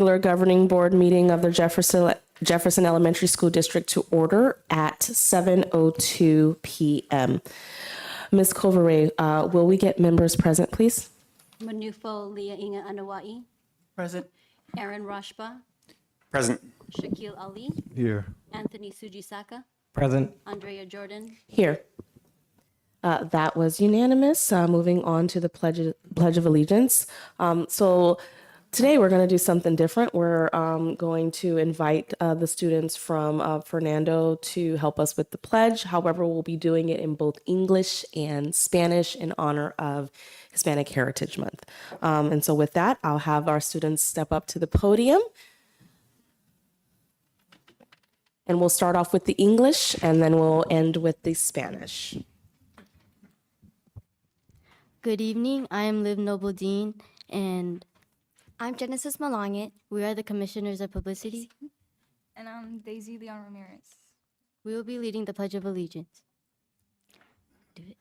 regular governing board meeting of the Jefferson Elementary School District to order at 7:02 p.m. Ms. Coveray, will we get members present, please? Manufo Leah Inga Anawai, Present. Aaron Rashba, Present. Shaquille Ali, Here. Anthony Sujisaka, Present. Andrea Jordan. Here. That was unanimous. Moving on to the Pledge of Allegiance. So today we're going to do something different. We're going to invite the students from Fernando to help us with the pledge. However, we'll be doing it in both English and Spanish in honor of Hispanic Heritage Month. And so with that, I'll have our students step up to the podium. And we'll start off with the English, and then we'll end with the Spanish. Good evening. I am Liv Nobledeen, and I'm Genesis Malangit. we are the Commissioners of Publicity. And I'm Daisy Leon Ramirez. We will be leading the Pledge of Allegiance. Do it.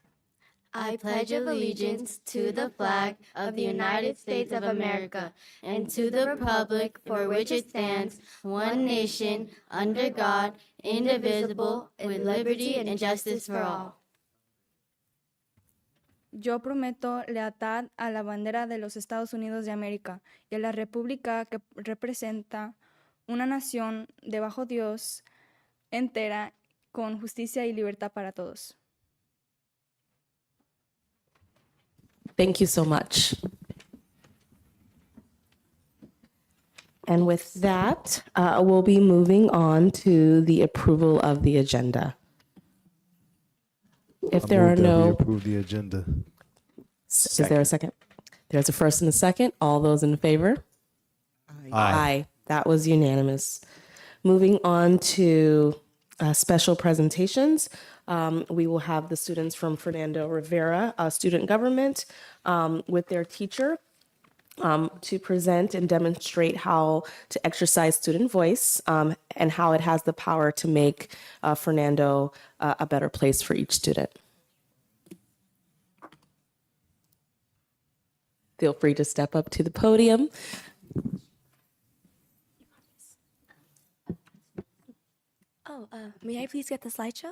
I pledge allegiance to the flag of the United States of America and to the republic for which it stands, one nation, under God, indivisible, with liberty and justice for all. Yo prometo lealtad a la bandera de los Estados Unidos de América y a la república que representa una nación de bajo Dios entera con justicia y libertad para todos. Thank you so much. And with that, we'll be moving on to the approval of the agenda. If there are We no, approve the agenda. is there a second? There's a first and a second. All those in favor? Aye. That was unanimous. Moving on to special presentations. We will have the students from Fernando Rivera Student Government with their teacher to present and demonstrate how to exercise student voice and how it has the power to make Fernando a better place for each student. Feel free to step up to the podium. Oh, may I please get the slideshow?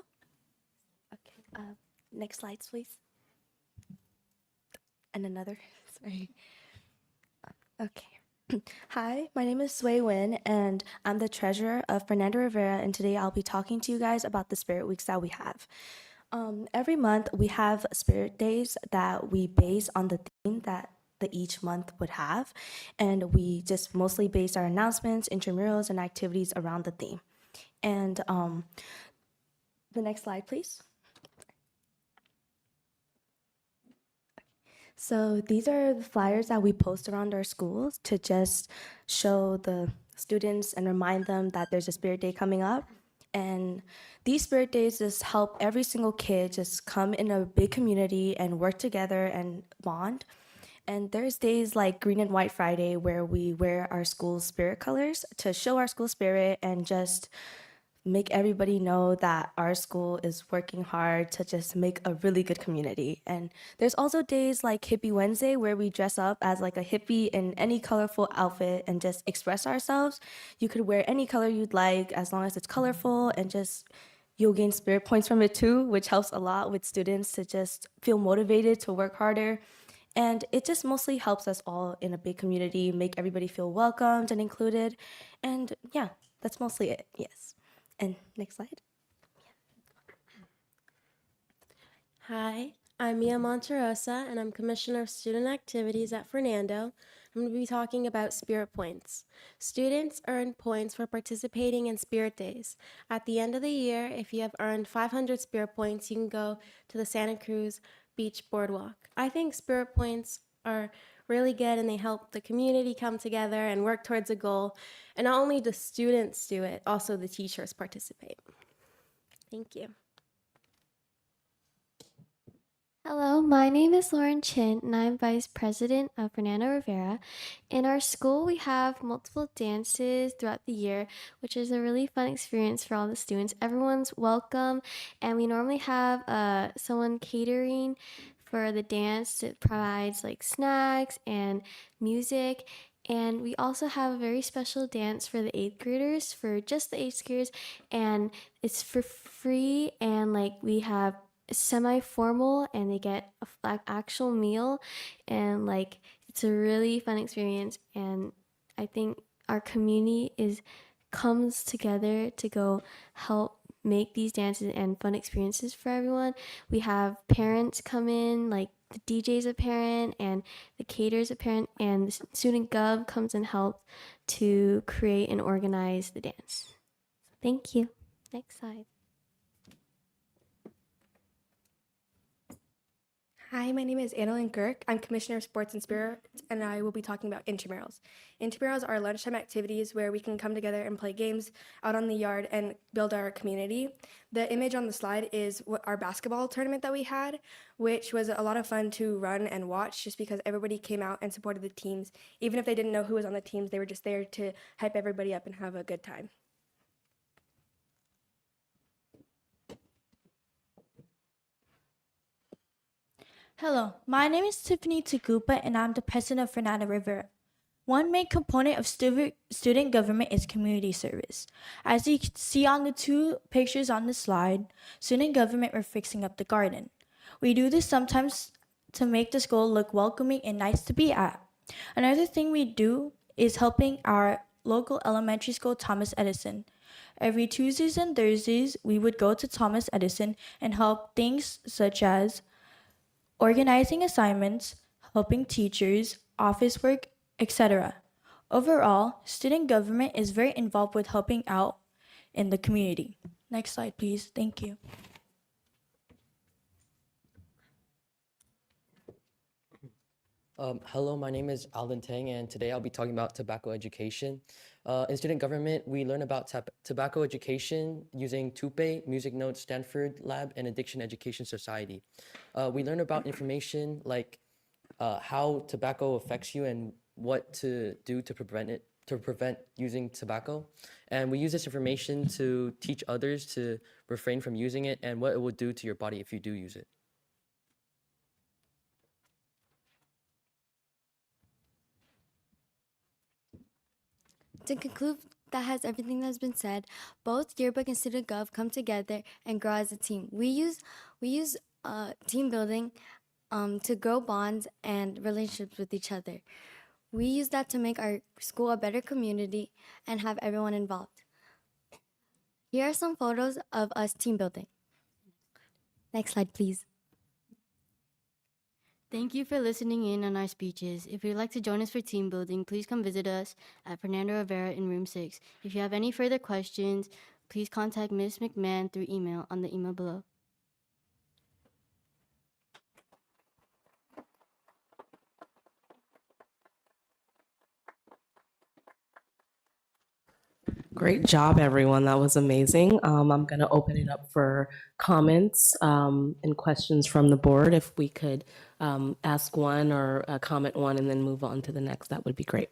Okay, next slides, please. And another, sorry. Okay. Hi, my name is Sway Win, and I'm the treasurer of Fernando Rivera, and today I'll be talking to you guys about the Spirit Weeks that we have. Every month, we have Spirit Days that we base on the theme that each month would have, and we just mostly base our announcements, intramurals, and activities around the theme. And the next slide, please. So these are the flyers that we post around our schools to just show the students and remind them that there's a Spirit Day coming up. And these Spirit Days just help every single kid just come in a big community and work together and bond. And there's days like Green and White Friday where we wear our school's spirit colors to show our school spirit and just make everybody know that our school is working hard to just make a really good community. And there's also days like Hippie Wednesday where we dress up as like a hippie in any colorful outfit and just express ourselves. You could wear any color you'd like as long as it's colorful, and just you'll gain spirit points from it too, which helps a lot with students to just feel motivated to work harder. And it just mostly helps us all in a big community, make everybody feel welcomed and included. And yeah, that's mostly it, yes. And next slide. Hi, I'm Mia Monterosa, and I'm Commissioner of Student Activities at Fernando. I'm going to be talking about Spirit Points. Students earn points for participating in Spirit Days. At the end of the year, if you have earned 500 Spirit Points, you can go to the Santa Cruz Beach Boardwalk. I think Spirit Points are really good, and they help the community come together and work towards a goal. And not only the students do it, also the teachers participate. Thank you. Hello, my name is Lauren Chin, and I'm Vice President of Fernando Rivera. In our school, we have multiple dances throughout the year, which is a really fun experience for all the students. Everyone's welcome, and we normally have someone catering for the dance that provides like snacks and music. And we also have a very special dance for the eighth graders, for just the eighth graders, and it's for free. And like we have semi-formal, and they get a actual meal, and like it's a really fun experience. And I think our community comes together to go help make these dances and fun experiences for everyone. We have parents come in, like the DJ's a parent and the caterer's a parent, and the student gov comes and helps to create and organize the dance. Thank you. Next slide. Hi, my name is Annalyn Girk. I'm Commissioner of Sports and Spirits, and I will be talking about intramurals. Intramurals are lunchtime activities where we can come together and play games out on the yard and build our community. The image on the slide is our basketball tournament that we had, which was a lot of fun to run and watch just because everybody came out and supported the teams. Even if they didn't know who was on the teams, they were just there to hype everybody up and have a good time. Hello, my name is Tiffany Tagupa, and I'm the president of Fernando Rivera. One main component of student government is community service. As you can see on the two pictures on the slide, student government were fixing up the garden. We do this sometimes to make the school look welcoming and nice to be at. Another thing we do is helping our local elementary school, Thomas Edison. Every Tuesdays and Thursdays, we would go to Thomas Edison and help things such as organizing assignments, helping teachers, office work, etc. Overall, student government is very involved with helping out in the community. Next slide, please. Thank you. Hello, my name is Alden Tang, and today I'll be talking about tobacco education. In student government, we learn about tobacco education using TUPE, Music Notes Stanford Lab, and Addiction Education Society. We learn about information like how tobacco affects you and what to do to prevent using tobacco. And we use this information to teach others to refrain from using it and what it will do to your body if you do use it. To conclude, that has everything that's been said. Both Yearbook and Student Gov come together and grow as a team. We use team building to grow bonds and relationships with each other. We use that to make our school a better community and have everyone involved. Here are some photos of us team building. Next slide, please. Thank you for listening in on our speeches. If you'd like to join us for team building, please come visit us at Fernando Rivera in room 6. If you have any further questions, please contact Ms. McMahon through email on the email below. Great job, everyone. That was amazing. I'm going to open it up for comments and questions from the board. If we could ask one or comment one and then move on to the next, that would be great.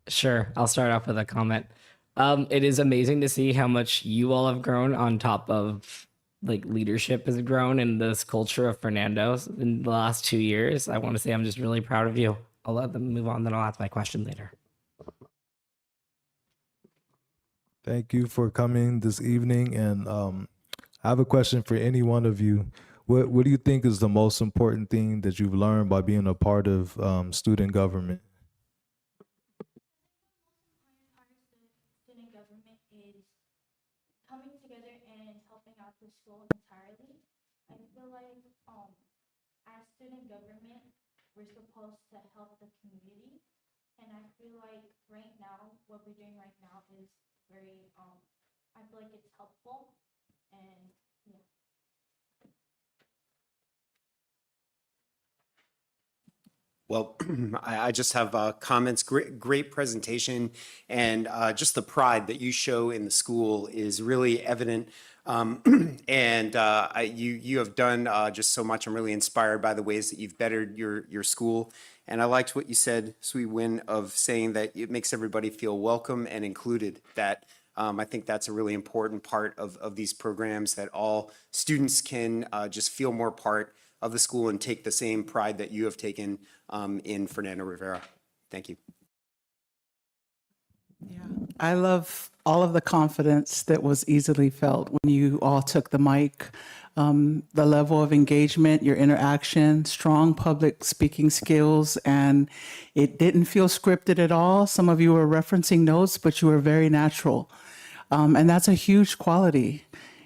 Sure, I'll start off with a comment. It is amazing to see how much you all have grown on top of like leadership has grown in this culture of Fernando's in the last 2 years. I want to say I'm just really proud of you. I'll let them move on, then I'll ask my question later. Thank you for coming this evening, and I have a question for any one of you. What do you think is the most important thing that you've learned by being a part of student government? Student government is coming together and helping out the school entirely. I feel like as student government, we're supposed to help the community, and I feel like right now, what we're doing right now is very, I feel like it's helpful, and yeah. Well, I just have comments. Great presentation, and just the pride that you show in the school is really evident. And you have done just so much. I'm really inspired by the ways that you've bettered your school. And I liked what you said, Sui Win, of saying that it makes everybody feel welcome and included. That I think that's a really important part of these programs, that all students can just feel more part of the school and take the same pride that you have taken in Fernando Rivera. Thank you. I love all of the confidence that was easily felt when you all took the mic. The level of engagement, your interaction, strong public speaking skills, and it didn't feel scripted at all. Some of you were referencing notes, but you were very natural. And that's a huge quality,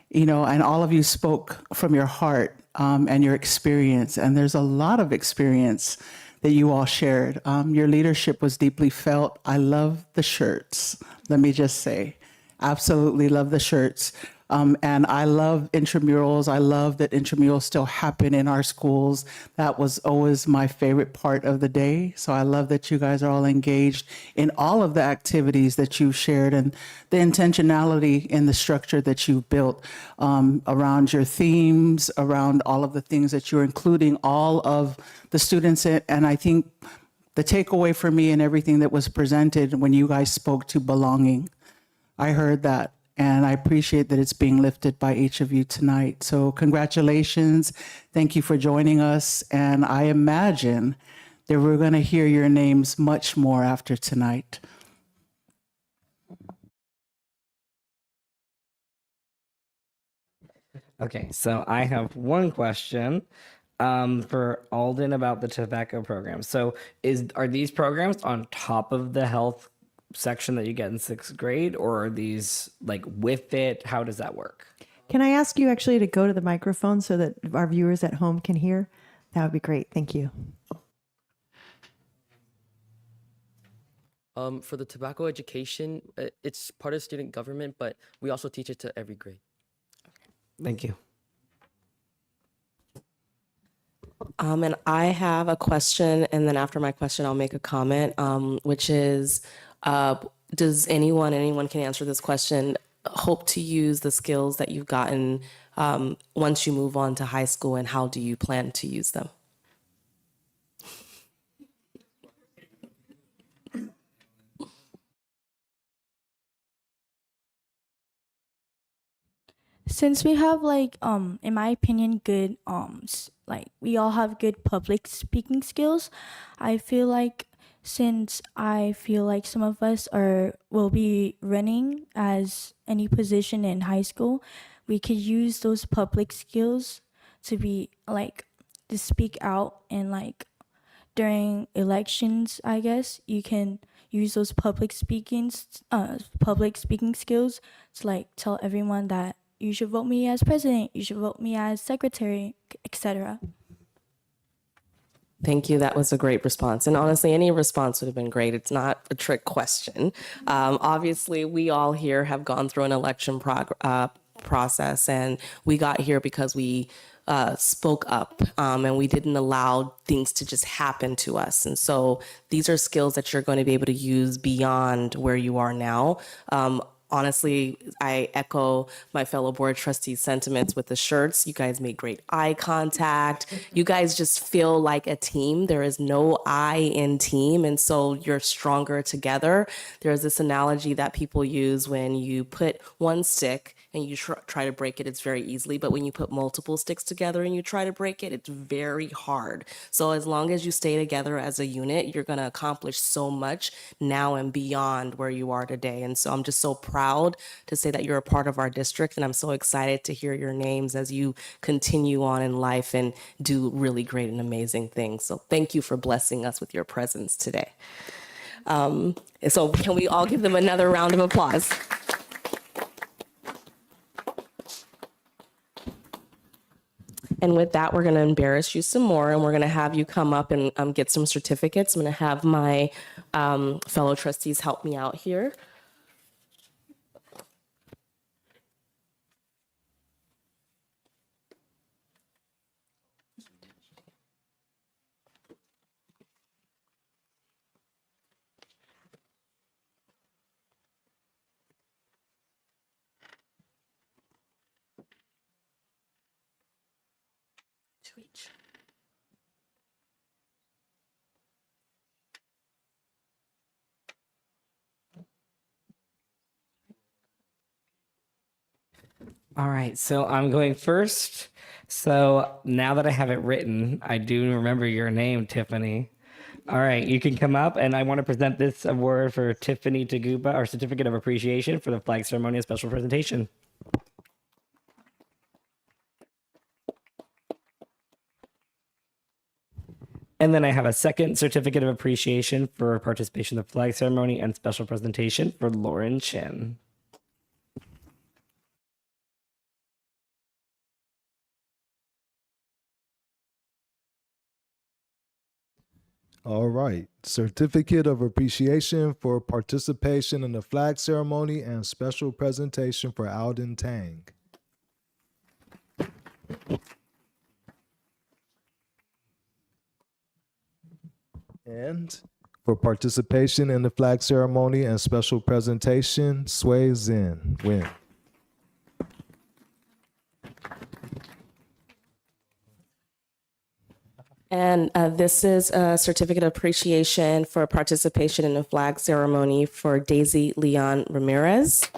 you know, and all of you spoke from your heart and your experience. And there's a lot of experience that you all shared. Your leadership was deeply felt. I love the shirts, let me just say. Absolutely love the shirts. And I love intramurals. I love that intramurals still happen in our schools. That was always my favorite part of the day. So I love that you guys are all engaged in all of the activities that you shared and the intentionality in the structure that you've built around your themes, around all of the things that you're including all of the students in. And I think the takeaway for me and everything that was presented when you guys spoke to belonging, I heard that. And I appreciate that it's being lifted by each of you tonight. So congratulations. Thank you for joining us. And I imagine that we're going to hear your names much more after tonight. Okay, so I have one question for Alden about the tobacco program. So are these programs on top of the health section that you get in 6th grade, or are these like with it? How does that work? Can I ask you actually to go to the microphone so that our viewers at home can hear? That would be great. Thank you. For the tobacco education, it's part of student government, but we also teach it to every grade. Thank you. And I have a question, and then after my question, I'll make a comment, which is, does anyone can answer this question, hope to use the skills that you've gotten once you move on to high school, and how do you plan to use them? Since we have in my opinion, good like we all have good public speaking skills, I feel like since I feel like some of us will be running as any position in high school, we could use those public skills to be like to speak out, and like during elections, I guess you can use those public speaking skills to like tell everyone that you should vote me as president, you should vote me as secretary, etc. Thank you. That was a great response. And honestly, any response would have been great. It's not a trick question. Obviously, we all here have gone through an election process, and we got here because we spoke up and we didn't allow things to just happen to us. And so these are skills that you're going to be able to use beyond where you are now. Honestly, I echo my fellow board trustees' sentiments with the shirts. You guys made great eye contact. You guys just feel like a team. There is no I in team, and so you're stronger together. There's this analogy that people use: when you put one stick and you try to break it, it's very easily. But when you put multiple sticks together and you try to break it, it's very hard. So as long as you stay together as a unit, you're going to accomplish so much now and beyond where you are today. And so I'm just so proud to say that you're a part of our district, and I'm so excited to hear your names as you continue on in life and do really great and amazing things. So thank you for blessing us with your presence today. So can we all give them another round of applause? And with that, we're going to embarrass you some more, and we're going to have you come up and get some certificates. I'm going to have my fellow trustees help me out here. To each. All right, so I'm going first. So now that I have it written, I do remember your name, Tiffany. All right, you can come up, and I want to present this award for Tiffany Tagupa, our Certificate of Appreciation for the flag ceremony and special presentation. And then I have a second Certificate of Appreciation for participation in the flag ceremony and special presentation for Lauren Chin. All right. Certificate of Appreciation for participation in the flag ceremony and special presentation for Alden Tang. And for participation in the flag ceremony and special presentation, Sway Zin. Win. And this is a certificate of appreciation for participation in the flag ceremony for Daisy Leon Ramirez.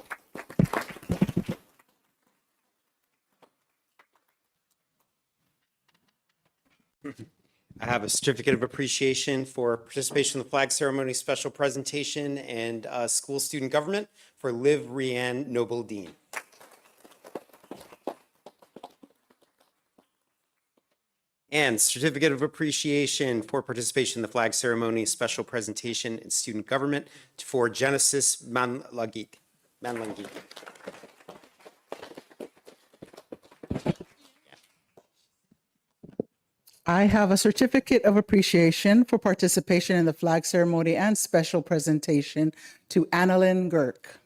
I have a certificate of appreciation for participation in the flag ceremony, special presentation, and school student government for Liv Rianne Noble Dean. And certificate of appreciation for participation in the flag ceremony, special presentation, and student government for Genesis Manlangit. I have a certificate of appreciation for participation in the flag ceremony and special presentation to Annalyn Girk.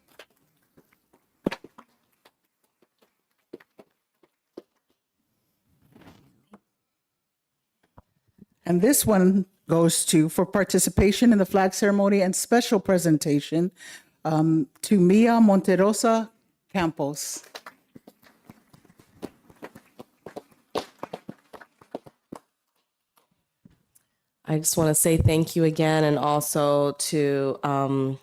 And this one goes to, for participation in the flag ceremony and special presentation, to Mia Monterosa Campos. I just want to say thank you again, and also to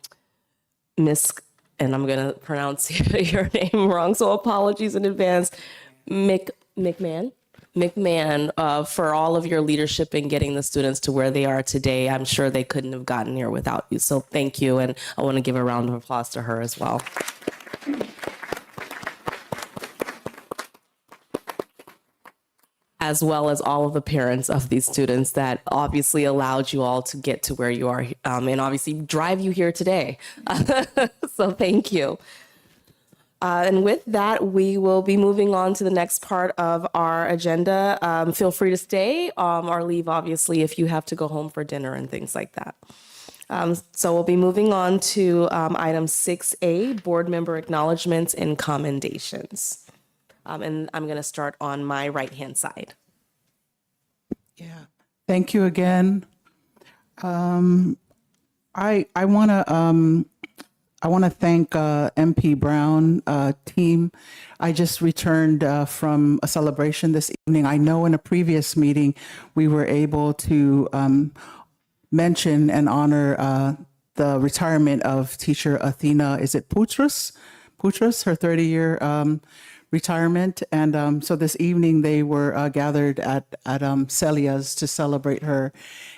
Miss, and I'm going to pronounce your name wrong, so apologies in advance, McMahon, for all of your leadership in getting the students to where they are today. I'm sure they couldn't have gotten here without you, so thank you, and I want to give a round of applause to her as well. As well as all of the parents of these students that obviously allowed you all to get to where you are, and obviously drive you here today. So thank you. And with that, we will be moving on to the next part of our agenda. Feel free to stay or leave, obviously, if you have to go home for dinner and things like that. So we'll be moving on to item 6A, board member acknowledgements and commendations. And I'm going to start on my right-hand side. Yeah, thank you again. I want to thank MP Brown team. I just returned from a celebration this evening. I know in a previous meeting we were able to mention and honor the retirement of teacher Athena. Is it Putras, her 30-year retirement. And so this evening they were gathered at Celia's to celebrate her.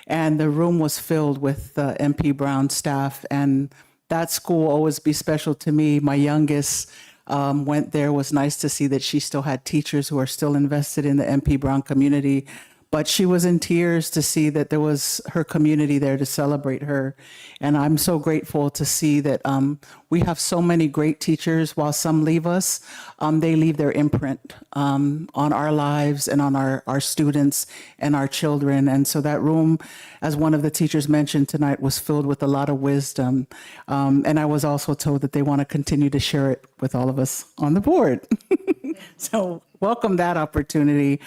And the room was filled with MP Brown staff. And that school will always be special to me. My youngest went there. It was nice to see that she still had teachers who are still invested in the MP Brown community. But she was in tears to see that there was her community there to celebrate her. And I'm so grateful to see that we have so many great teachers. While some leave us, they leave their imprint on our lives and on our students and our children. And so that room, as one of the teachers mentioned tonight, was filled with a lot of wisdom. And I was also told that they want to continue to share it with all of us on the board. So welcome that opportunity.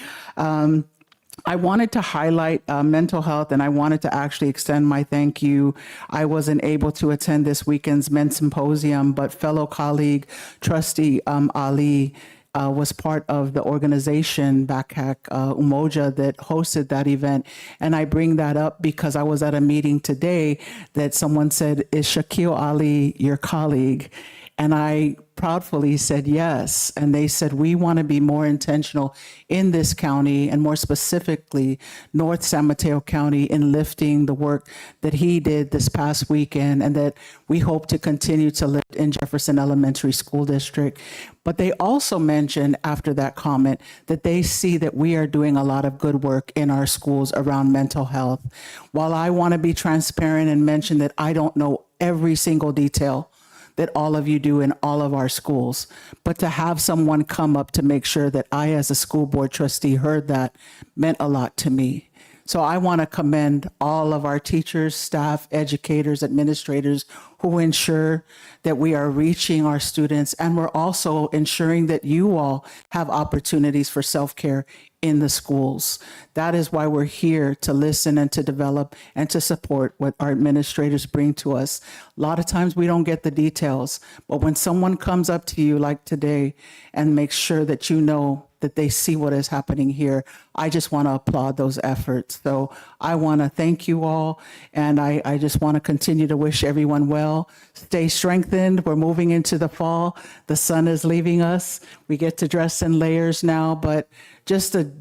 I wanted to highlight mental health, and I wanted to actually extend my thank you. I wasn't able to attend this weekend's men's symposium, but fellow colleague trustee Ali was part of the organization Backhack Umoja that hosted that event. And I bring that up because I was at a meeting today that someone said, is Shaquille Ali your colleague? And I proudly said yes. And they said, we want to be more intentional in this county, and more specifically, North San Mateo County, in lifting the work that he did this past weekend, and that we hope to continue to lift in Jefferson Elementary School District. But they also mentioned after that comment that they see that we are doing a lot of good work in our schools around mental health. While I want to be transparent and mention that I don't know every single detail that all of you do in all of our schools, but to have someone come up to make sure that I, as a school board trustee, heard that meant a lot to me. So I want to commend all of our teachers, staff, educators, administrators who ensure that we are reaching our students, and we're also ensuring that you all have opportunities for self-care in the schools. That is why we're here, to listen and to develop and to support what our administrators bring to us. A lot of times we don't get the details, but when someone comes up to you like today and makes sure that you know that they see what is happening here, I just want to applaud those efforts. So I want to thank you all, and I just want to continue to wish everyone well. Stay strengthened. We're moving into the fall. The sun is leaving us. We get to dress in layers now, but just a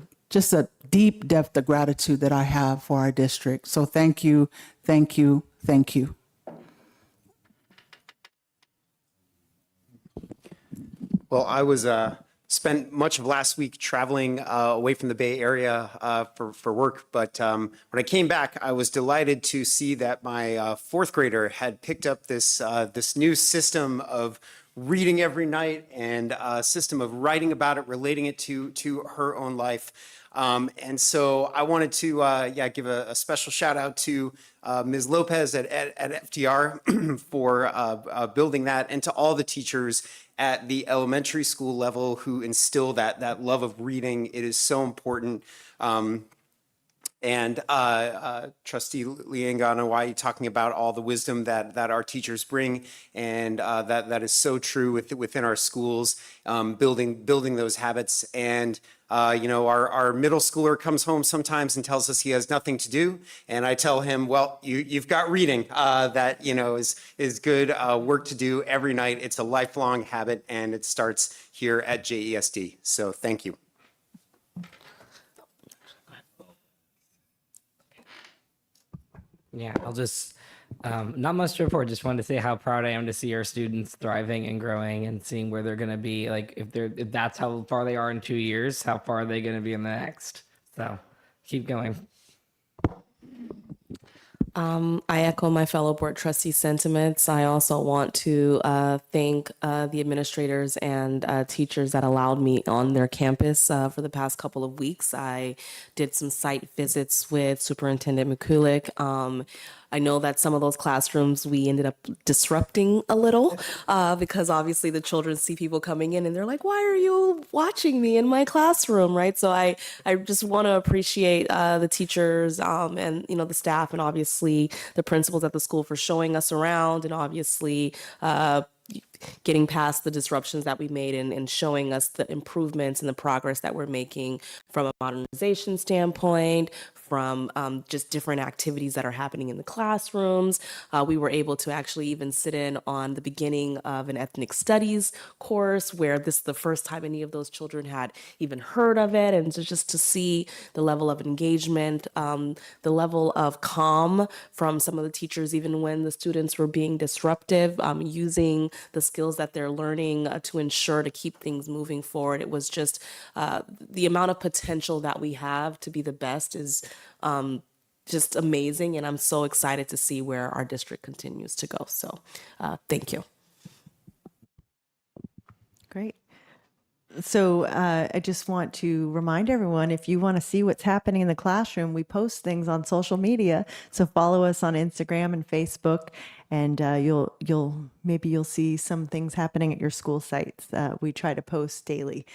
deep depth of gratitude that I have for our district. So thank you, thank you, thank you. Well, I was spent much of last week traveling away from the Bay Area for work, but when I came back, I was delighted to see that my fourth grader had picked up this new system of reading every night, and a system of writing about it, relating it to her own life. And so I wanted to give a special shout out to Ms. Lopez at FDR for building that, and to all the teachers at the elementary school level who instill that love of reading. It is so important. And Trustee Liangana, talking about all the wisdom that our teachers bring, and that is so true within our schools, building those habits. And our middle schooler comes home sometimes and tells us he has nothing to do, and I tell him, well, you've got reading that is good work to do every night. It's a lifelong habit, and it starts here at JESD. So thank you. Yeah, I'll just, not much to report. Just wanted to say how proud I am to see our students thriving and growing, and seeing where they're going to be. Like, if that's how far they are in 2 years, how far are they going to be in the next? So keep going. I echo my fellow board trustee sentiments. I also want to thank the administrators and teachers that allowed me on their campus for the past couple of weeks. I did some site visits with Superintendent Mikulik. I know that some of those classrooms we ended up disrupting a little because obviously the children see people coming in and they're like, why are you watching me in my classroom, right? So I just want to appreciate the teachers and the staff, and obviously the principals at the school for showing us around, and obviously getting past the disruptions that we made, and showing us the improvements and the progress that we're making from a modernization standpoint, from just different activities that are happening in the classrooms. We were able to actually even sit in on the beginning of an ethnic studies course, where this is the first time any of those children had even heard of it. And just to see the level of engagement, the level of calm from some of the teachers, even when the students were being disruptive, using the skills that they're learning to ensure to keep things moving forward. It was just the amount of potential that we have to be the best is just amazing, and I'm so excited to see where our district continues to go. So thank you. Great. So I just want to remind everyone, if you want to see what's happening in the classroom, we post things on social media. So follow us on Instagram and Facebook, and you'll see some things happening at your school sites. We try to post daily.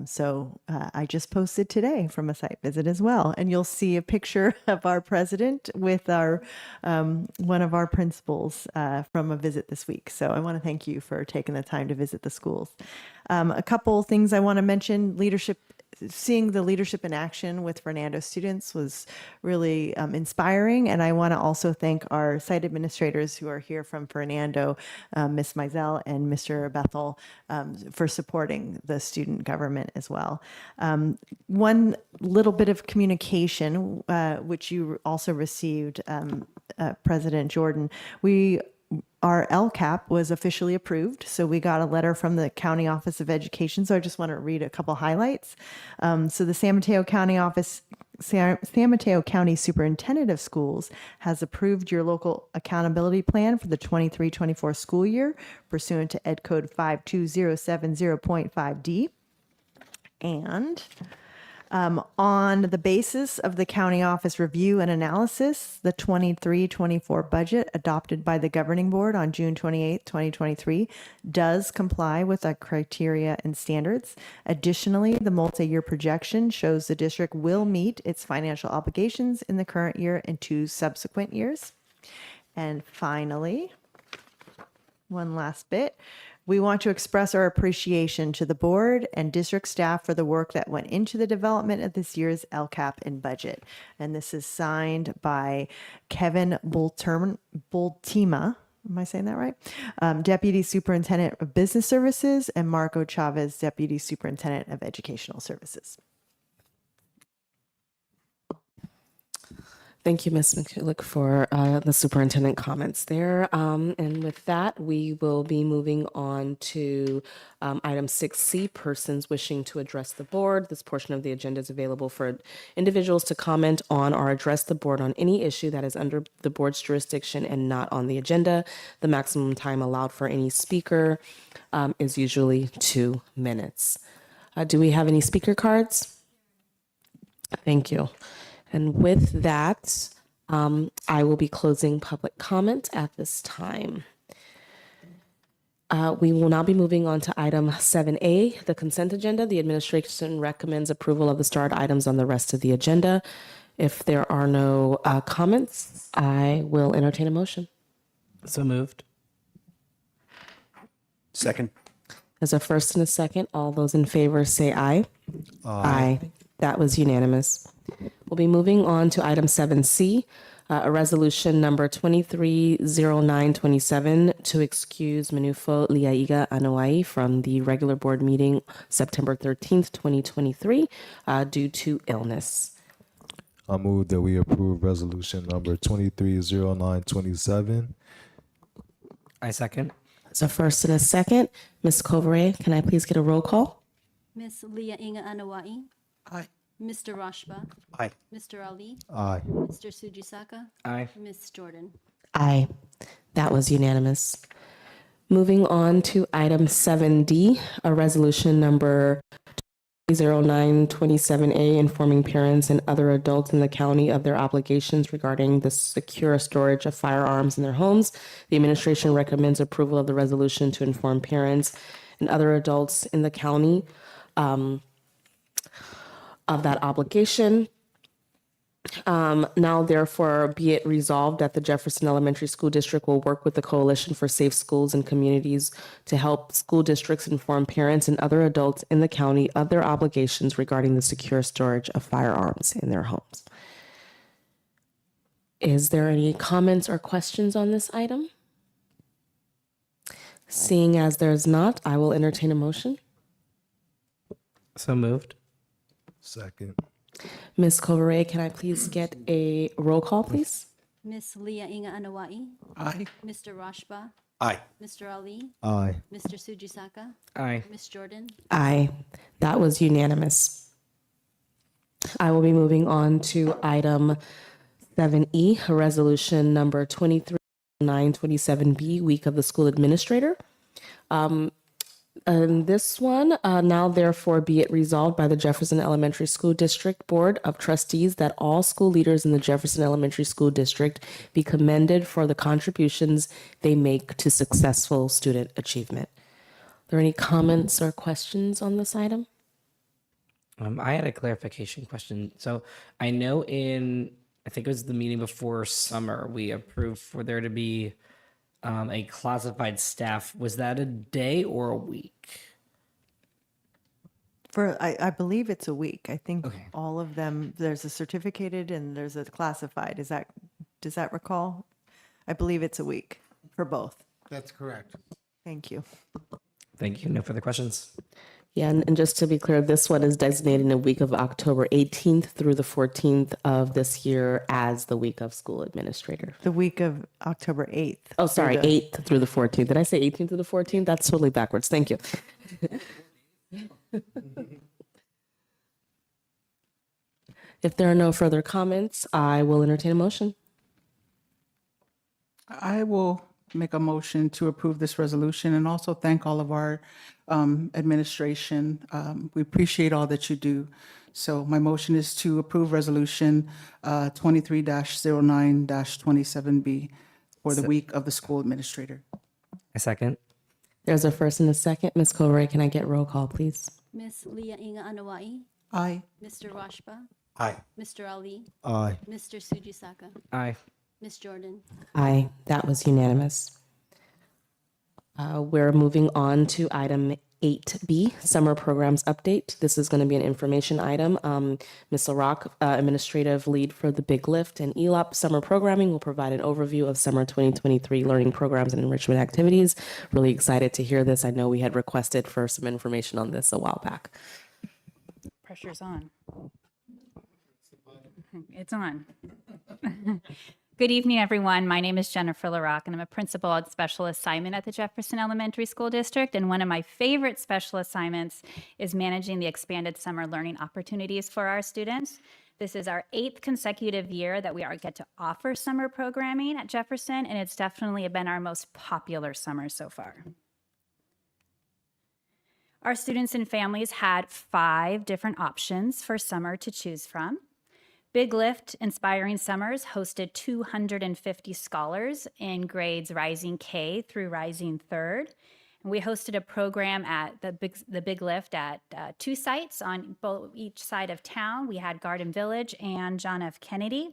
So I just posted today from a site visit as well, and you'll see a picture of our president with our one of our principals from a visit this week. So I want to thank you for taking the time to visit the schools. A couple things I want to mention: leadership seeing the leadership in action with Fernando students was really inspiring. And I want to also thank our site administrators who are here from Fernando, Ms. Mizell and Mr. Bethel, for supporting the student government as well. One little bit of communication, which you also received, President Jordan, our LCAP was officially approved. So we got a letter from the County Office of Education. So I just want to read a couple highlights. So the San Mateo County Superintendent of Schools has approved your local accountability plan for the 23-24 school year pursuant to Ed Code 52070.5D. And on the basis of the county office review and analysis, the 23-24 budget adopted by the governing board on June 28, 2023 does comply with our criteria and standards. Additionally, the multi-year projection shows the district will meet its financial obligations in the current year and 2 subsequent years. And finally, one last bit. We want to express our appreciation to the board and district staff for the work that went into the development of this year's LCAP and budget. And this is signed by Kevin Bultima. Am I saying that right? Deputy Superintendent of Business Services, and Marco Chavez, Deputy Superintendent of Educational Services. Thank you, Ms. McCulloch, for the superintendent comments there. And with that, we will be moving on to item 6C, persons wishing to address the board. This portion of the agenda is available for individuals to comment on or address the board on any issue that is under the board's jurisdiction and not on the agenda. The maximum time allowed for any speaker is usually 2 minutes. Do we have any speaker cards? Thank you. And with that, I will be closing public comment at this time. We will now be moving on to item 7A, the consent agenda. The administration recommends approval of the starred items on the rest of the agenda. If there are no comments, I will entertain a motion. So moved. Second. As a first and a second, all those in favor say aye. Aye. That was unanimous. We'll be moving on to item 7C, a resolution number 230927 to excuse Manufo Liaiga Anawai from the regular board meeting September 13th, 2023, due to illness. I move that we approve resolution number 230927. I second. As a first and a second, Ms. Kovare, can I please get a roll call? Ms. Leah Inga Anawai. Aye. Mr. Rashba. Aye. Mr. Ali. Aye. Mr. Sujisaka. Aye. Ms. Jordan. Aye. That was unanimous. Moving on to item 7D, a resolution number 0927A informing parents and other adults in the county of their obligations regarding the secure storage of firearms in their homes. The administration recommends approval of the resolution to inform parents and other adults in the county of that obligation. Now, therefore, be it resolved that the Jefferson Elementary School District will work with the Coalition for Safe Schools and Communities to help school districts inform parents and other adults in the county of their obligations regarding the secure storage of firearms in their homes. Is there any comments or questions on this item? Seeing as there's not, I will entertain a motion. So moved. Second. Ms. Kovare, can I please get a roll call, please? Ms. Leah Inga Anawai. Aye. Mr. Rashba. Aye. Mr. Ali. Aye. Mr. Sujisaka. Aye. Ms. Jordan. Aye. That was unanimous. I will be moving on to item 7E, a resolution number 230927B, Week of the School Administrator. And this one, now therefore be it resolved by the Jefferson Elementary School District Board of Trustees that all school leaders in the Jefferson Elementary School District be commended for the contributions they make to successful student achievement. Are there any comments or questions on this item? I had a clarification question. So I know I think it was the meeting before summer, we approved for there to be a classified staff. Was that a day or a week? I believe it's a week. I think all of them, there's a certificated and there's a classified. Does that recall? I believe it's a week for both. That's correct. Thank you. Thank you. No further questions. Yeah, and just to be clear, this one is designated in the week of October 18th through the 14th of this year as the week of school administrator. The week of October 8th. Oh, sorry, 8th through the 14th. Did I say 18th through the 14th? That's totally backwards. Thank you. If there are no further comments, I will entertain a motion. I will make a motion to approve this resolution and also thank all of our administration. We appreciate all that you do. So my motion is to approve resolution 23-09-27B for the week of the school administrator. A second. There's a first and a second. Ms. Kovaray, can I get roll call, please? Ms. Leah Inga Anawai, Aye. Mr. Rashba, Aye. Mr. Ali, Aye. Mr. Sujisaka, Aye. Ms. Jordan. Aye, that was unanimous. We're moving on to item 8B, summer programs update. This is going to be an information item. Ms. LaRock, administrative lead for the Big Lift and ELOP summer programming, will provide an overview of summer 2023 learning programs and enrichment activities. Really excited to hear this. I know we had requested for some information on this a while back. Pressure's on. It's on. Good evening, everyone. My name is Jennifer LaRock, and I'm a principal on special assignment at the Jefferson Elementary School District. And one of my favorite special assignments is managing the expanded summer learning opportunities for our students. This is our 8th consecutive year that we get to offer summer programming at Jefferson, and it's definitely been our most popular summer so far. Our students and families had 5 different options for summer to choose from. Big Lift Inspiring Summers hosted 250 scholars in grades Rising K through Rising 3rd. And we hosted a program at the Big Lift at 2 sites on each side of town. We had Garden Village and John F. Kennedy.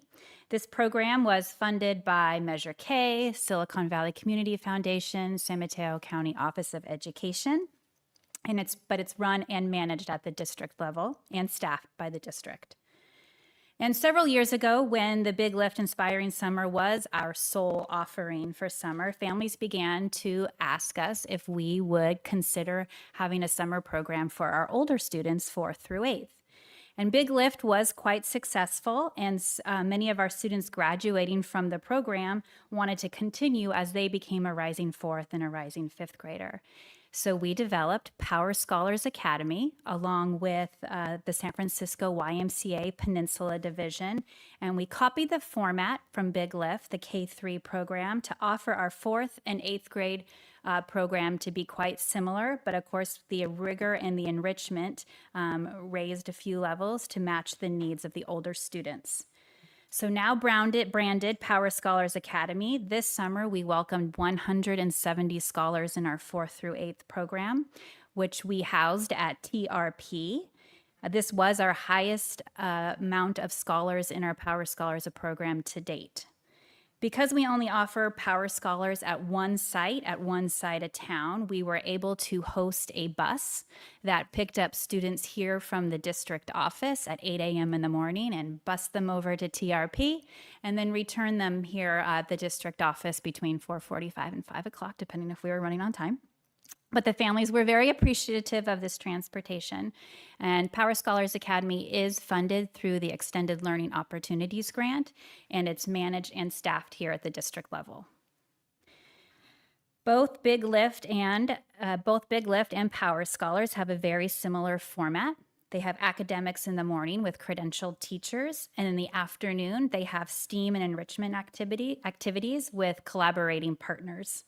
This program was funded by Measure K, Silicon Valley Community Foundation, San Mateo County Office of Education. But it's run and managed at the district level and staffed by the district. And several years ago, when the Big Lift Inspiring Summer was our sole offering for summer, families began to ask us if we would consider having a summer program for our older students, 4th through 8th. And Big Lift was quite successful, and many of our students graduating from the program wanted to continue as they became a rising 4th and a rising 5th grader. So we developed Power Scholars Academy along with the San Francisco YMCA Peninsula Division, and we copied the format from Big Lift, the K-3 program, to offer our 4th and 8th grade program to be quite similar, but of course the rigor and the enrichment raised a few levels to match the needs of the older students. So now branded Power Scholars Academy, this summer we welcomed 170 scholars in our 4th through 8th program, which we housed at TRP. This was our highest amount of scholars in our Power Scholars program to date. Because we only offer Power Scholars at one site of town, we were able to host a bus that picked up students here from the district office at 8 a.m. in the morning and bus them over to TRP and then return them here at the district office between 4:45 and 5 o'clock, depending if we were running on time. But the families were very appreciative of this transportation. And Power Scholars Academy is funded through the Extended Learning Opportunities Grant, and it's managed and staffed here at the district level. Both Big Lift and Power Scholars have a very similar format. They have academics in the morning with credentialed teachers, and in the afternoon, they have STEAM and enrichment activities with collaborating partners.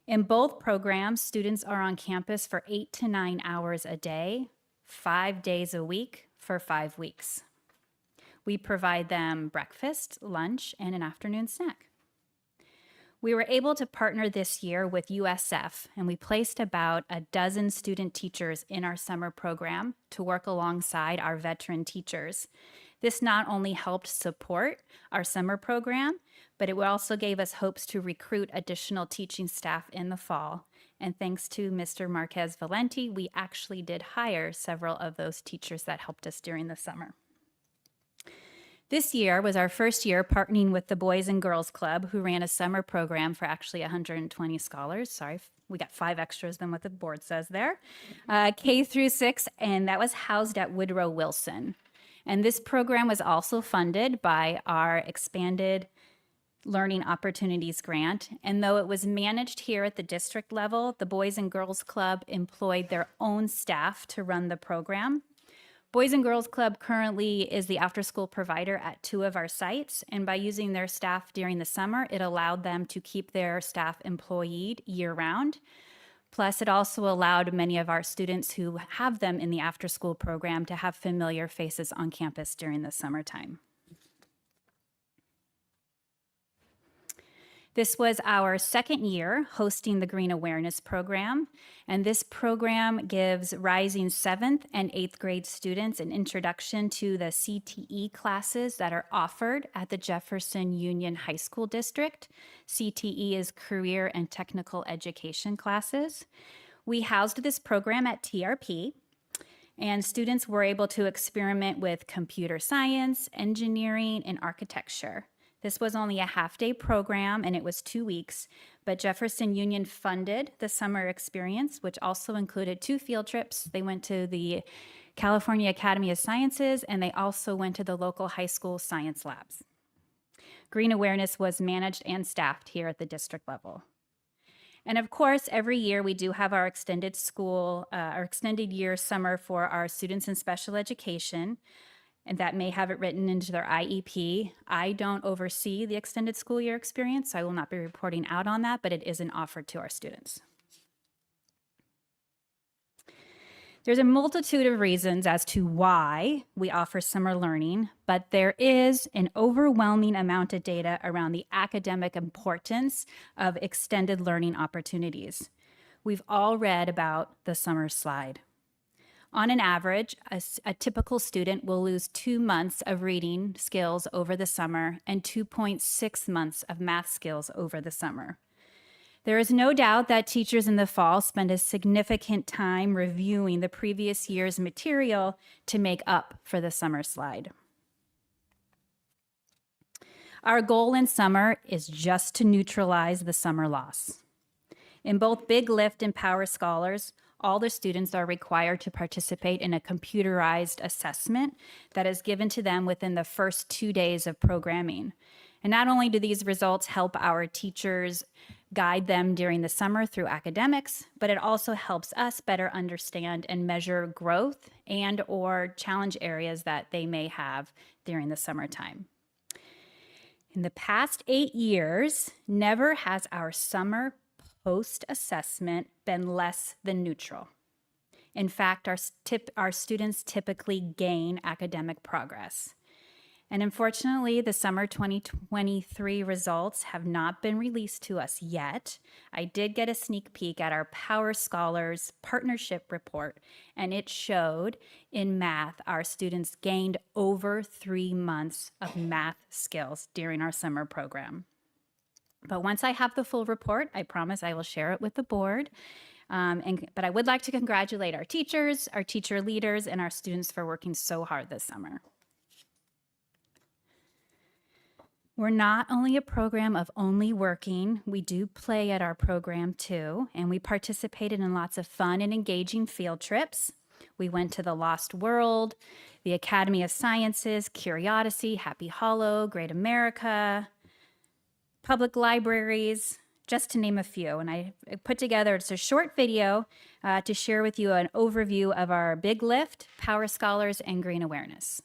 In both programs, students are on campus for 8 to 9 hours a day, 5 days a week for 5 weeks. We provide them breakfast, lunch, and an afternoon snack. We were able to partner this year with USF, and we placed about a dozen student teachers in our summer program to work alongside our veteran teachers. This not only helped support our summer program, but it also gave us hopes to recruit additional teaching staff in the fall. And thanks to Mr. Marquez Valenti, we actually did hire several of those teachers that helped us during the summer. This year was our first year partnering with the Boys and Girls Club, who ran a summer program for actually 120 scholars. Sorry, we got 5 extras than what the board says there. K through 6, and that was housed at Woodrow Wilson. And this program was also funded by our expanded Learning Opportunities Grant. And though it was managed here at the district level, the Boys and Girls Club employed their own staff to run the program. Boys and Girls Club currently is the after-school provider at 2 of our sites, and by using their staff during the summer, it allowed them to keep their staff employed year-round. Plus, it also allowed many of our students who have them in the after-school program to have familiar faces on campus during the summertime. This was our second year hosting the Green Awareness Program, and this program gives rising 7th and 8th grade students an introduction to the CTE classes that are offered at the Jefferson Union High School District. CTE is Career and Technical Education classes. We housed this program at TRP, and students were able to experiment with computer science, engineering, and architecture. This was only a half-day program, and it was 2 weeks, but Jefferson Union funded the summer experience, which also included 2 field trips. They went to the California Academy of Sciences, and they also went to the local high school science labs. Green Awareness was managed and staffed here at the district level. And of course, every year we do have our extended year summer for our students in special education, and that may have it written into their IEP. I don't oversee the extended school year experience, so I will not be reporting out on that, but it is an offer to our students. There's a multitude of reasons as to why we offer summer learning, but there is an overwhelming amount of data around the academic importance of extended learning opportunities. We've all read about the summer slide. On an average, a typical student will lose 2 months of reading skills over the summer and 2.6 months of math skills over the summer. There is no doubt that teachers in the fall spend a significant time reviewing the previous year's material to make up for the summer slide. Our goal in summer is just to neutralize the summer loss. In both Big Lift and Power Scholars, all the students are required to participate in a computerized assessment that is given to them within the first 2 days of programming. And not only do these results help our teachers guide them during the summer through academics, but it also helps us better understand and measure growth and or challenge areas that they may have during the summertime. In the past 8 years, never has our summer post-assessment been less than neutral. In fact, our students typically gain academic progress. And unfortunately, the summer 2023 results have not been released to us yet. I did get a sneak peek at our Power Scholars partnership report, and it showed in math, our students gained over 3 months of math skills during our summer program. But once I have the full report, I promise I will share it with the board. But I would like to congratulate our teachers, our teacher leaders, and our students for working so hard this summer. We're not only a program of only working, we do play at our program too, and we participated in lots of fun and engaging field trips. We went to the Lost World, the Academy of Sciences, Curiosity, Happy Hollow, Great America, public libraries, just to name a few. And I put together, it's a short video to share with you an overview of our Big Lift, Power Scholars, and Green Awareness.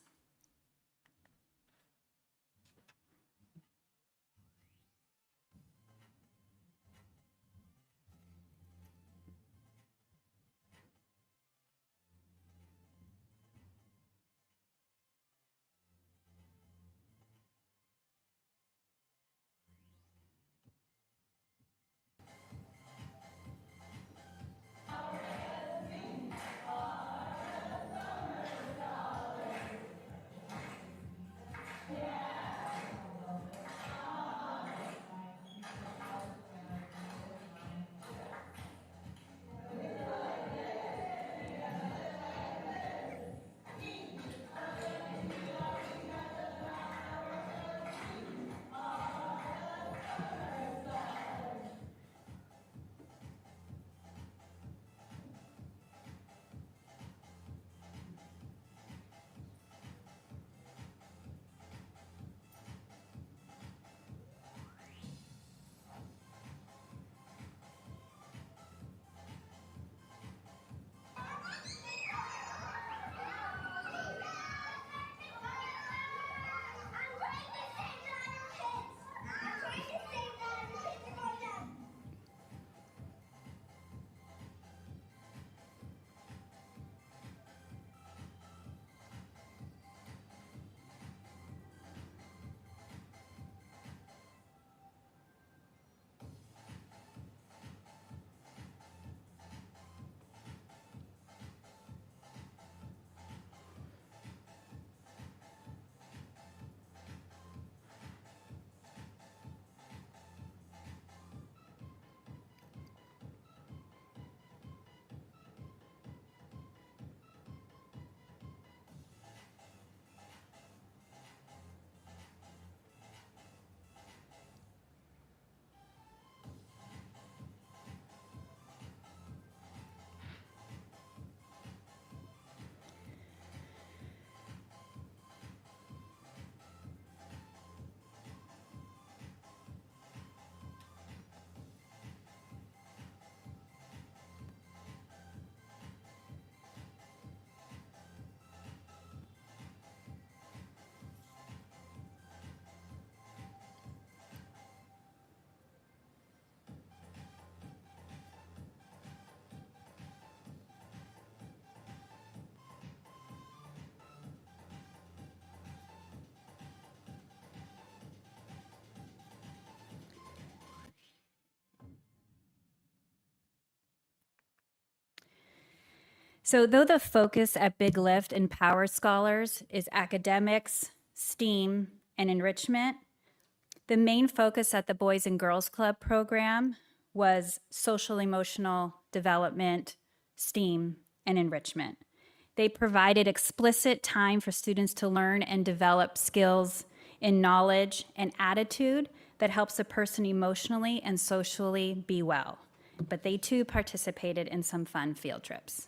So though the focus at Big Lift and Power Scholars is academics, STEAM, and enrichment, the main focus at the Boys and Girls Club program was social emotional development, STEAM, and enrichment. They provided explicit time for students to learn and develop skills in knowledge and attitude that helps a person emotionally and socially be well. But they too participated in some fun field trips.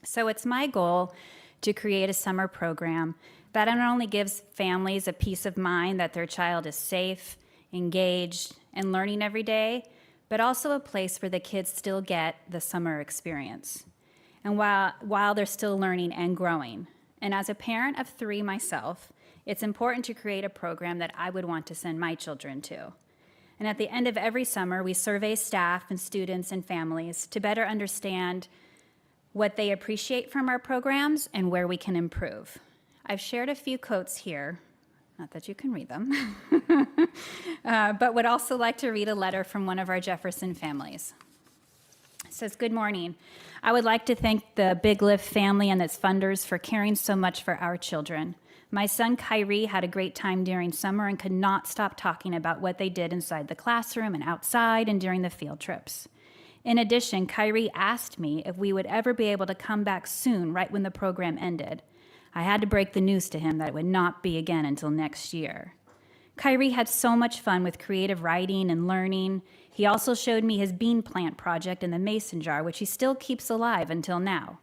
So it's my goal to create a summer program that not only gives families a peace of mind that their child is safe, engaged, and learning every day, but also a place where the kids still get the summer experience. And while they're still learning and growing. And as a parent of 3 myself, it's important to create a program that I would want to send my children to. And at the end of every summer, we survey staff and students and families to better understand what they appreciate from our programs and where we can improve. I've shared a few quotes here, not that you can read them, but would also like to read a letter from one of our Jefferson families. It says, "Good morning. I would like to thank the Big Lift family and its funders for caring so much for our children. My son Kyrie had a great time during summer and could not stop talking about what they did inside the classroom and outside and during the field trips. In addition, Kyrie asked me if we would ever be able to come back soon, right when the program ended. I had to break the news to him that it would not be again until next year. Kyrie had so much fun with creative writing and learning. He also showed me his bean plant project in the mason jar, which he still keeps alive until now.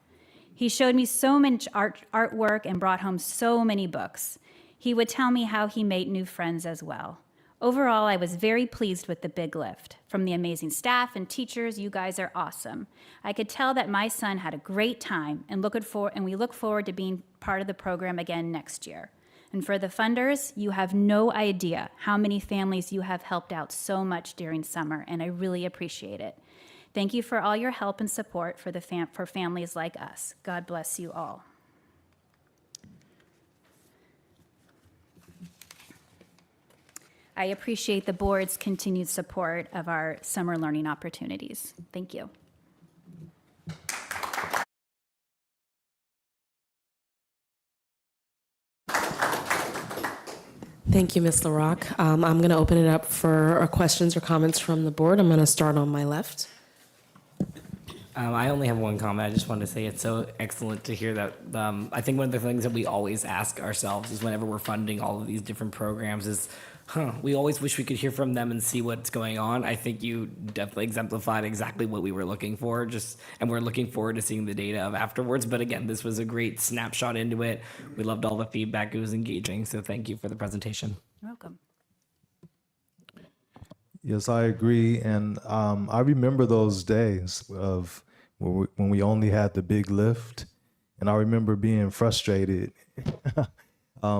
He showed me so much artwork and brought home so many books. He would tell me how he made new friends as well. Overall, I was very pleased with the Big Lift. From the amazing staff and teachers, you guys are awesome. I could tell that my son had a great time and we look forward to being part of the program again next year. And for the funders, you have no idea how many families you have helped out so much during summer, and I really appreciate it. Thank you for all your help and support for families like us. God bless you all." I appreciate the board's continued support of our summer learning opportunities. Thank you. Thank you, Ms. LaRock. I'm going to open it up for questions or comments from the board. I'm going to start on my left. I only have one comment. I just wanted to say it's so excellent to hear that. I think one of the things that we always ask ourselves is whenever we're funding all of these different programs is, we always wish we could hear from them and see what's going on. I think you definitely exemplified exactly what we were looking for, and we're looking forward to seeing the data of afterwards. But again, this was a great snapshot into it. We loved all the feedback. It was engaging. So thank you for the presentation. You're welcome. Yes, I agree. And I remember those days of when we only had the Big Lift, and I remember being frustrated.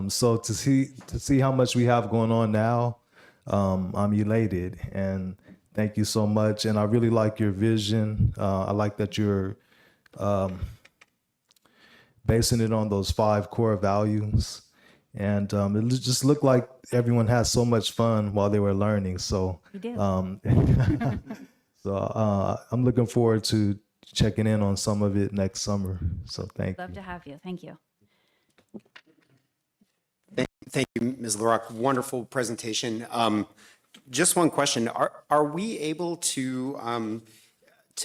So to see how much we have going on now, I'm elated, and thank you so much. And I really like your vision. I like that you're basing it on those 5 core values. And it just looked like everyone had so much fun while they were learning. So, We do. I'm looking forward to checking in on some of it next summer. So thank you. Love to have you. Thank you. Thank you, Ms. LaRock. Wonderful presentation. Just one question. Are we able to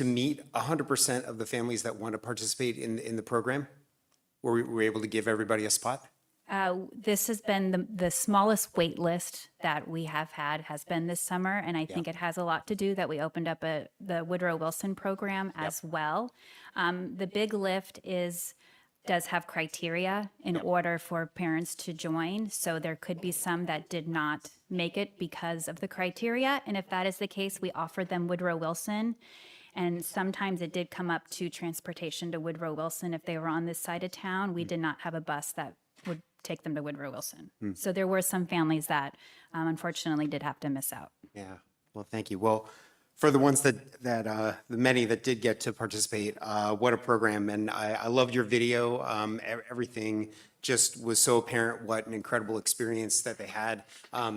meet 100% of the families that want to participate in the program? Were we able to give everybody a spot? This has been the smallest wait list that we have had has been this summer, and I think it has a lot to do that we opened up the Woodrow Wilson program as well. The big lift does have criteria in order for parents to join, so there could be some that did not make it because of the criteria, and if that is the case, we offered them Woodrow Wilson. And sometimes it did come up to transportation to Woodrow Wilson if they were on this side of town. We did not have a bus that would take them to Woodrow Wilson. So there were some families that unfortunately did have to miss out. Yeah. Well, thank you. Well, for the ones the many that did get to participate, what a program. And I loved your video. Everything just was so apparent what an incredible experience that they had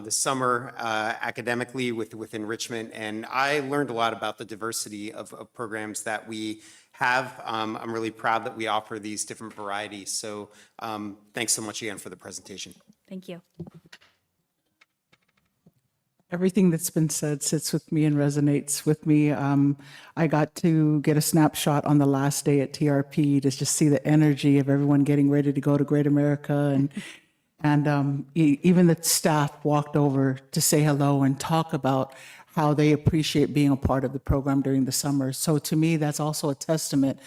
this summer academically with enrichment. And I learned a lot about the diversity of programs that we have. I'm really proud that we offer these different varieties. So thanks so much again for the presentation. Thank you. Everything that's been said sits with me and resonates with me. I got to get a snapshot on the last day at TRP to just see the energy of everyone getting ready to go to Great America. And even the staff walked over to say hello and talk about how they appreciate being a part of the program during the summer. So to me, that's also a testament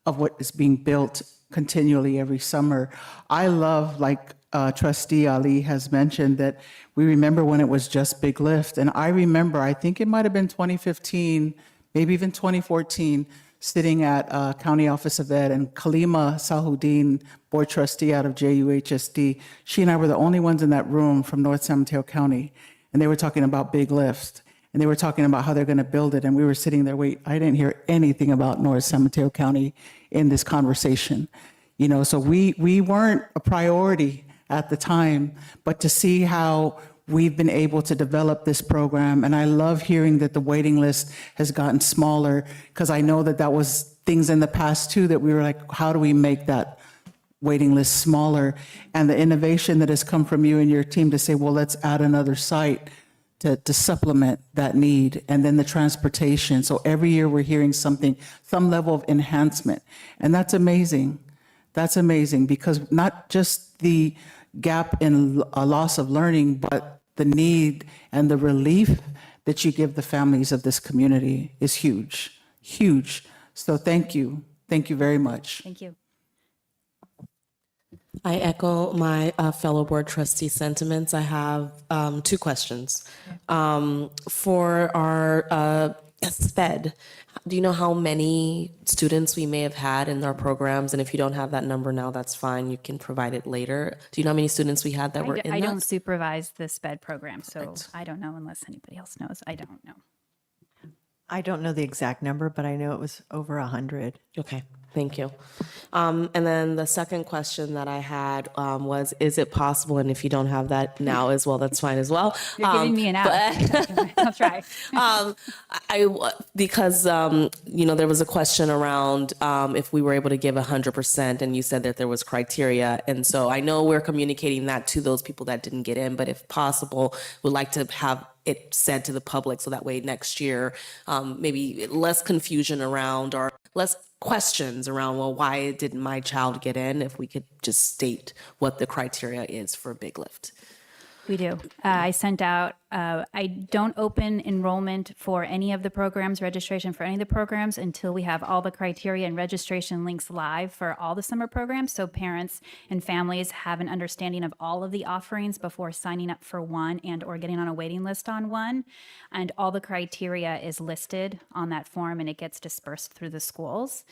of what is being built continually every summer. I love, like Trustee Ali has mentioned, that we remember when it was just Big Lift. And I remember, I think it might have been 2015, maybe even 2014, sitting at County Office of Ed, and Kalima Salhuddin, board trustee out of JUHSD, she and I were the only ones in that room from North San Mateo County. And they were talking about Big Lift. And they were talking about how they're going to build it. And we were sitting there, wait, I didn't hear anything about North San Mateo County in this conversation. You know, so we weren't a priority at the time, but to see how we've been able to develop this program. And I love hearing that the waiting list has gotten smaller, because I know that was things in the past too, that we were like, how do we make that waiting list smaller? And the innovation that has come from you and your team to say, well, let's add another site to supplement that need, and then the transportation. So every year we're hearing something, some level of enhancement. And that's amazing. That's amazing, because not just the gap in a loss of learning, but the need and the relief that you give the families of this community is huge, huge. So thank you. Thank you very much. Thank you. I echo my fellow board trustee sentiments. I have two questions. For our SPED, do you know how many students we may have had in our programs? And if you don't have that number now, that's fine. You can provide it later. Do you know how many students we had that were in that? I don't supervise the SPED program, so I don't know unless anybody else knows. I don't know. I don't know the exact number, but I know it was over 100. Okay, thank you. And then the second question that I had was, is it possible, and if you don't have that now as well, that's fine as well. You're giving me an out. I'll try. Because, there was a question around if we were able to give 100%, and you said that there was criteria. And so I know we're communicating that to those people that didn't get in, but if possible, would like to have it said to the public, so that way next year, maybe less confusion around, or less questions around, well, why didn't my child get in? If we could just state what the criteria is for Big Lift. We do. I sent out, I don't open enrollment for any of the programs, registration for any of the programs, until we have all the criteria and registration links live for all the summer programs. So parents and families have an understanding of all of the offerings before signing up for one and or getting on a waiting list on one. And all the criteria is listed on that form, and it gets dispersed through the schools.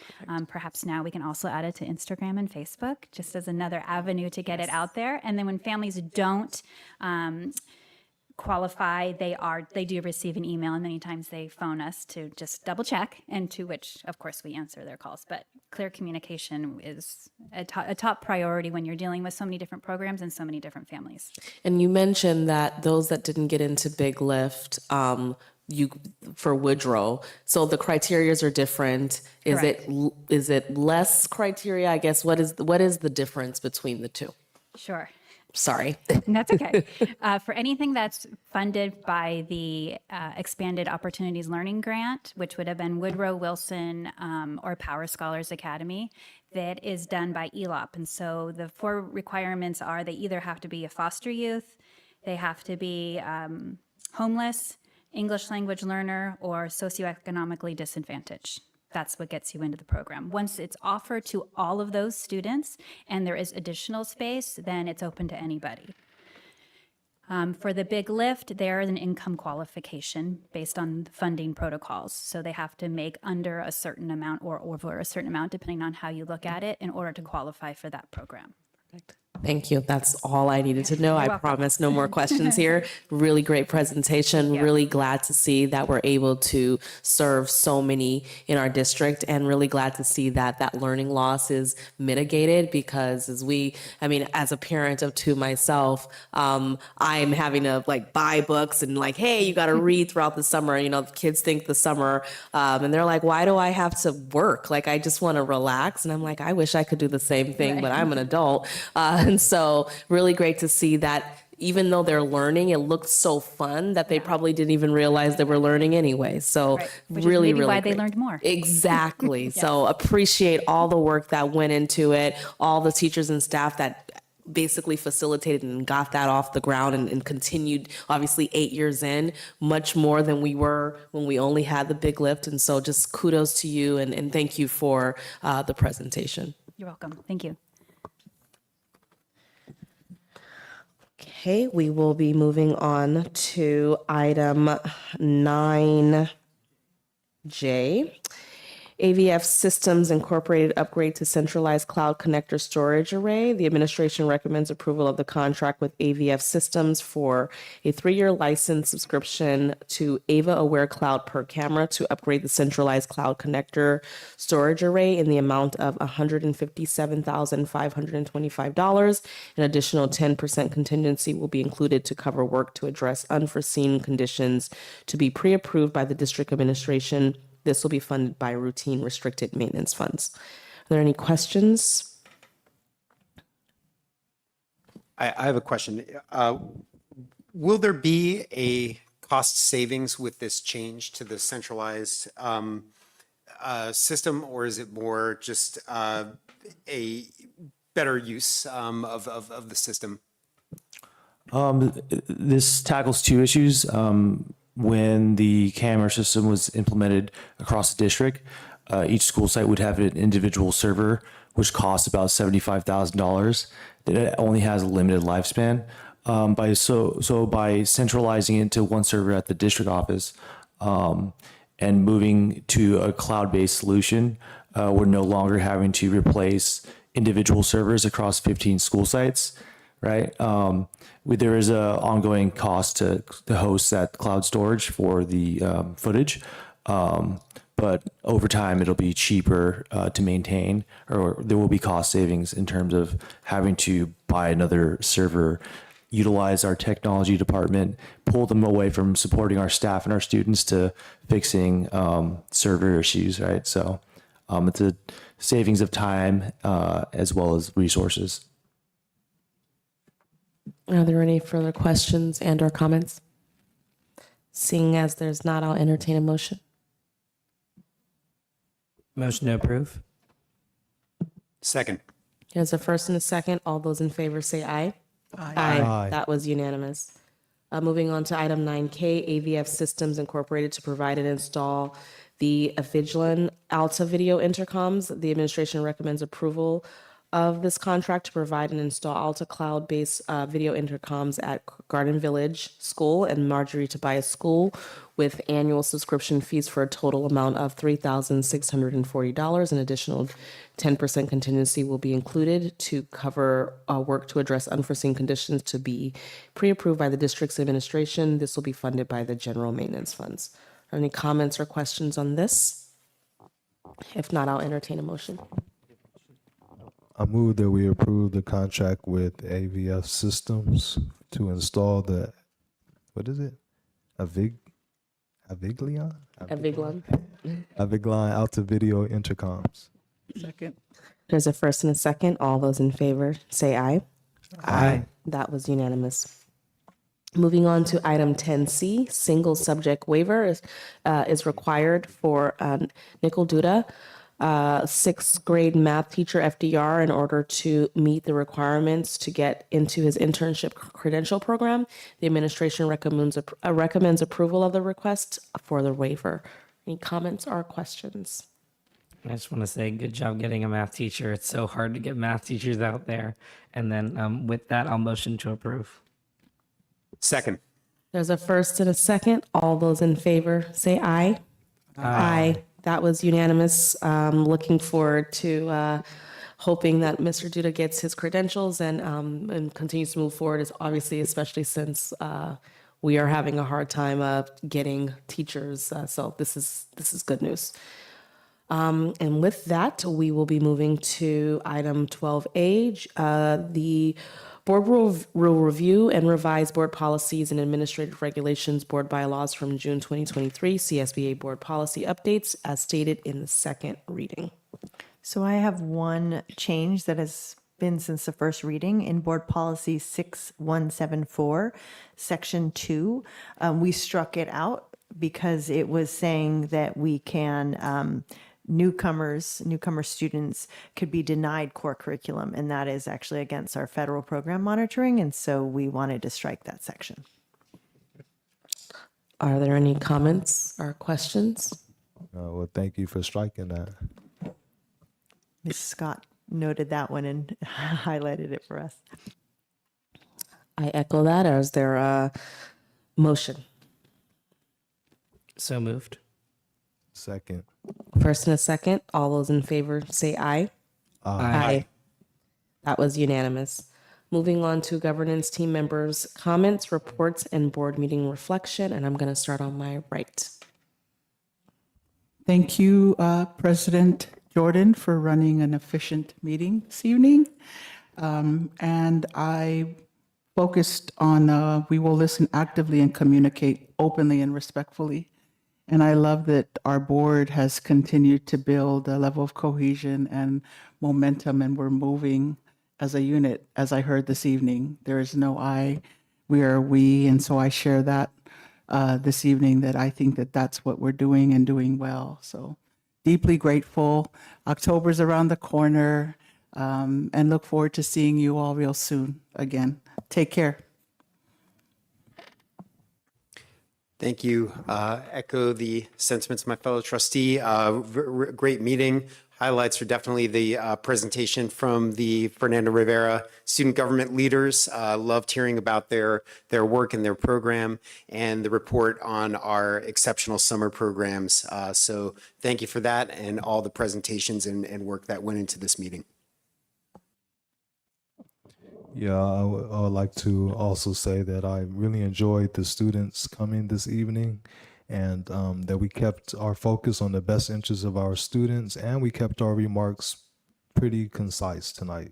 Perhaps now we can also add it to Instagram and Facebook, just as another avenue to get it out there. And then when families don't qualify, they do receive an email, and many times they phone us to just double check, and to which of course we answer their calls. But clear communication is a top priority when you're dealing with so many different programs and so many different families. And you mentioned that those that didn't get into Big Lift, for Woodrow, so the criterias are different. Is it less criteria? I guess what is the difference between the two? Sure. Sorry. And that's okay. For anything that's funded by the Expanded Opportunities Learning Grant, which would have been Woodrow Wilson or Power Scholars Academy, that is done by ELOP. And so the 4 requirements are they either have to be a foster youth, they have to be homeless, English language learner, or socioeconomically disadvantaged. That's what gets you into the program. Once it's offered to all of those students and there is additional space, then it's open to anybody. For the big lift, there is an income qualification based on the funding protocols. So they have to make under a certain amount or over a certain amount, depending on how you look at it, in order to qualify for that program. Thank you. That's all I needed to know. I welcome. promise no more questions here. Really great presentation. Really glad to see that we're able to serve so many in our district, and really glad to see that that learning loss is mitigated, because as a parent of 2 myself, I'm having to buy books and hey, you got to read throughout the summer. The kids think the summer, and they're like, why do I have to work? I just want to relax. And I'm like, I wish I could do the same thing, but I'm an adult. And so really great to see that even though they're learning, it looks so fun that they probably didn't even realize they were learning anyway. So Which really, is maybe really why great. they learned more. Exactly. So appreciate all the work that went into it, all the teachers and staff that basically facilitated and got that off the ground, and continued, obviously 8 years in, much more than we were when we only had the big lift. And so just kudos to you, and thank you for the presentation. You're welcome. Thank you. Okay, we will be moving on to item 9J. AVF Systems Incorporated upgrade to centralized cloud connector storage array. The administration recommends approval of the contract with AVF Systems for a 3-year license subscription to Ava Aware Cloud per camera to upgrade the centralized cloud connector storage array in the amount of $157,525. An additional 10% contingency will be included to cover work to address unforeseen conditions to be pre-approved by the district administration. This will be funded by routine restricted maintenance funds. Are there any questions? I have a question. Will there be a cost savings with this change to the centralized system, or is it more just a better use of the system? This tackles 2 issues. When the camera system was implemented across the district, each school site would have an individual server, which costs about $75,000. It only has a limited lifespan. By centralizing it to one server at the district office and moving to a cloud-based solution, we're no longer having to replace individual servers across 15 school sites, right? There is a ongoing cost to host that cloud storage for the footage, but over time it'll be cheaper to maintain, or there will be cost savings in terms of having to buy another server, utilize our technology department, pull them away from supporting our staff and our students to fixing server issues, right? So it's a savings of time as well as resources. Are there any further questions and or comments? Seeing as there's not, I'll entertain a motion. Motion to approve. Second. There's a first and a second. All those in favor say aye. Aye. That was unanimous. Moving on to item 9K, AVF Systems Incorporated to provide and install the Avigilon Alta video intercoms. The administration recommends approval of this contract to provide and install Alta cloud-based video intercoms at Garden Village School and Marjorie Tobias School with annual subscription fees for a total amount of $3,640. An additional 10% contingency will be included to cover work to address unforeseen conditions to be pre-approved by the district's administration. This will be funded by the general maintenance funds. Are there any comments or questions on this? If not, I'll entertain a motion. I move that we approve the contract with AVF Systems to install the, what is it? Avigilon Alta Video Intercoms. Second. There's a first and a second. All those in favor say aye. Aye. That was unanimous. Moving on to item 10C, single subject waiver is required for Nickel Duda, sixth grade math teacher FDR, in order to meet the requirements to get into his internship credential program. The administration recommends approval of the request for the waiver. Any comments or questions? I just want to say good job getting a math teacher. It's so hard to get math teachers out there. And then with that, I'll motion to approve. Second. There's a first and a second. All those in favor say aye. Aye. That was unanimous. Looking forward to hoping that Mr. Duda gets his credentials and continues to move forward, is obviously, especially since we are having a hard time getting teachers. So this is good news. And with that, we will be moving to item 12A. The board will review and revise board policies and administrative regulations, board bylaws from June 2023, CSBA board policy updates as stated in the second reading. So I have one change that has been since the first reading in board policy 6174, section 2. We struck it out because it was saying that we can newcomer students could be denied core curriculum, and that is actually against our federal program monitoring, and so we wanted to strike that section. Are there any comments or questions? Well, thank you for striking that. Ms. Scott noted that one and highlighted it for us. I echo that. Or is there a motion? So moved. Second. First and a second. All those in favor say aye. Aye. That was unanimous. Moving on to governance team members' comments, reports, and board meeting reflection. And I'm going to start on my right. Thank you, President Jordan, for running an efficient meeting this evening. And I focused on we will listen actively and communicate openly and respectfully. And I love that our board has continued to build a level of cohesion and momentum, and we're moving as a unit, as I heard this evening. There is no I, we are we. And so I share that this evening, that I think that that's what we're doing and doing well. So deeply grateful. October's around the corner, and look forward to seeing you all real soon again. Take care. Thank you. Echo the sentiments of my fellow trustee. Great meeting. Highlights are definitely the presentation from the Fernando Rivera student government leaders. Loved hearing about their work and their program, and the report on our exceptional summer programs. So thank you for that and all the presentations and work that went into this meeting. Yeah, I would like to also say that I really enjoyed the students coming this evening, and that we kept our focus on the best interests of our students, and we kept our remarks pretty concise tonight.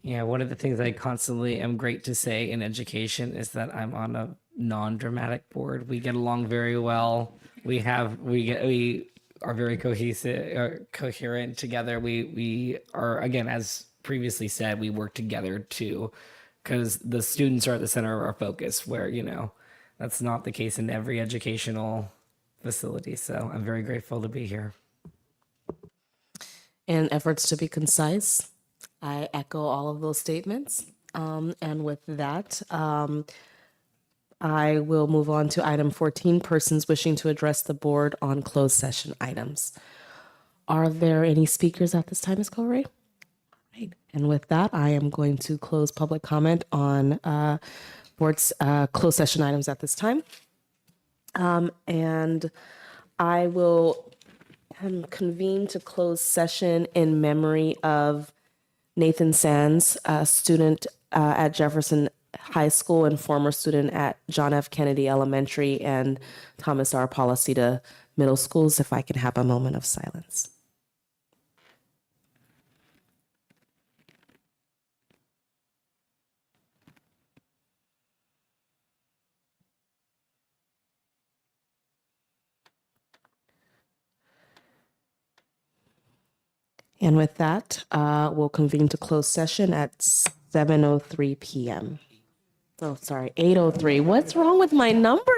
Yeah, one of the things I constantly am great to say in education is that I'm on a non-dramatic board. We get along very well. We are very cohesive, coherent together. We are, again, as previously said, we work together too, because the students are at the center of our focus, where, that's not the case in every educational facility. So I'm very grateful to be here. And efforts to be concise. I echo all of those statements. And with that, I will move on to item 14, persons wishing to address the board on closed session items. Are there any speakers at this time, Ms. Colray? Right. And with that, I am going to close public comment on board's closed session items at this time. And I will convene to close session in memory of Nathan Sands, a student at Jefferson High School and former student at John F. Kennedy Elementary and Thomas R. Policita Middle Schools. If I can have a moment of silence. And with that, we'll convene to closed session at 7:03 p.m. Oh, sorry, 8:03. What's wrong with my numbers?